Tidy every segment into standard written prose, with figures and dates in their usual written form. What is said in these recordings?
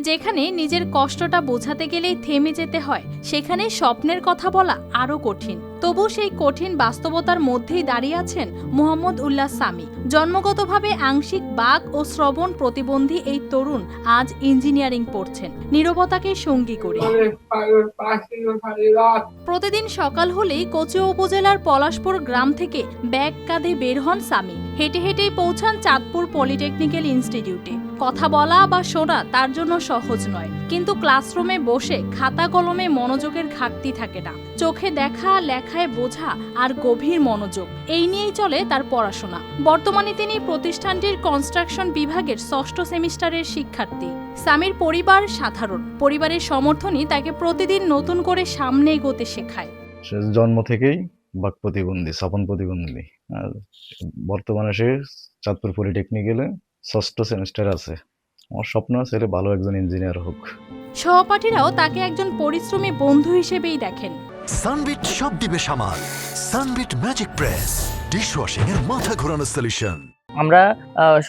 যেখানে নিজের কষ্টটা বোঝাতে গেলেই থেমে যেতে হয়, সেখানে স্বপ্নের কথা বলা আরো কঠিন। তবু সেই কঠিন বাস্তবতার মধ্যেই দাঁড়িয়ে আছেন মোহাম্মদ উল্লাহ সামি। জন্মগতভাবে আংশিক বাক ও শ্রবণ প্রতিবন্ধী এই তরুণ আজ ইঞ্জিনিয়ারিং পড়ছেন নীরবতাকে সঙ্গী করে। প্রতিদিন সকাল হলেই কচুয়া উপজেলার পলাশপুর গ্রাম থেকে ব্যাগ কাঁধে বের হন সামি। হেঁটে হেঁটেই পৌঁছান চাঁদপুর পলিটেকনিক্যাল ইনস্টিটিউটে। কথা বলা বা শোনা তার জন্য সহজ নয়, কিন্তু ক্লাসরুমে বসে খাতা কলমে মনোযোগের ঘাটতি থাকে না। চোখে দেখা, লেখায় বোঝা আর গভীর মনোযোগ, এই নিয়েই চলে তার পড়াশোনা। বর্তমানে তিনি প্রতিষ্ঠানটির কনস্ট্রাকশন বিভাগের ৬ষ্ঠ সেমিস্টারের শিক্ষার্থী। সামির পরিবার সাধারণ। পরিবারের সমর্থনই তাকে প্রতিদিন নতুন করে সামনে এগোতে শেখায়। জন্ম থেকেই বাক প্রতিবন্ধী, শ্রবণ প্রতিবন্ধী। আর বর্তমানে সে চাঁদপুর পলিটেকনিক্যালে ৬ষ্ঠ সেমিস্টার আছে। আমার স্বপ্ন ছেলে ভালো একজন ইঞ্জিনিয়ার হোক। সহপাঠীরাও তাকে একজন পরিশ্রমী বন্ধু হিসেবেই দেখেন। সানবিট সব দিবে সামাল। সানবিট ম্যাজিক প্রেস ডিশওয়াশিং এর মাথা ঘোরানো সলিউশন। আমরা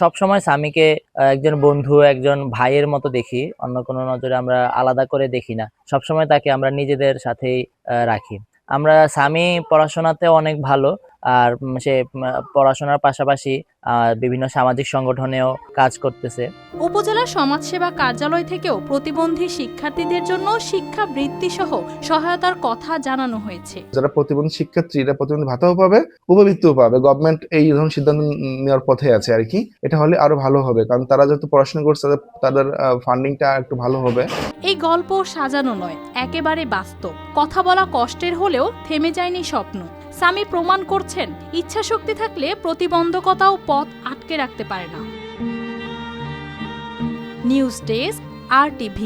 সবসময় সামিকে একজন বন্ধু, একজন ভাইয়ের মতো দেখি। অন্য কোনো নজরে আমরা আলাদা করে দেখি না। সবসময় তাকে আমরা নিজেদের সাথেই রাখি। আমরা সামি পড়াশোনাতে অনেক ভালো, আর সে পড়াশোনার পাশাপাশি বিভিন্ন সামাজিক সংগঠনেও কাজ করতেছে। উপজেলা সমাজসেবা কার্যালয় থেকেও প্রতিবন্ধী শিক্ষার্থীদের জন্য শিক্ষা বৃত্তি সহ সহায়তার কথা জানানো হয়েছে। যারা প্রতিবন্ধী শিক্ষার্থীরা প্রতিবন্ধী ভাতাও পাবে, উপবৃত্তিও পাবে। গভর্নমেন্ট এই ধরনের সিদ্ধান্ত নেওয়ার পথে আছে আর কি। এটা হলে আরো ভালো হবে, কারণ তারা যত পড়াশোনা করছে তাদের ফান্ডিংটা একটু ভালো হবে। এই গল্প সাজানো নয়, একেবারে বাস্তব। কথা বলা কষ্টের হলেও থেমে যায়নি স্বপ্ন। সামি প্রমাণ করছেন, ইচ্ছা শক্তি থাকলে প্রতিবন্ধকতাও পথ আটকে রাখতে পারে না। News desk, RTV।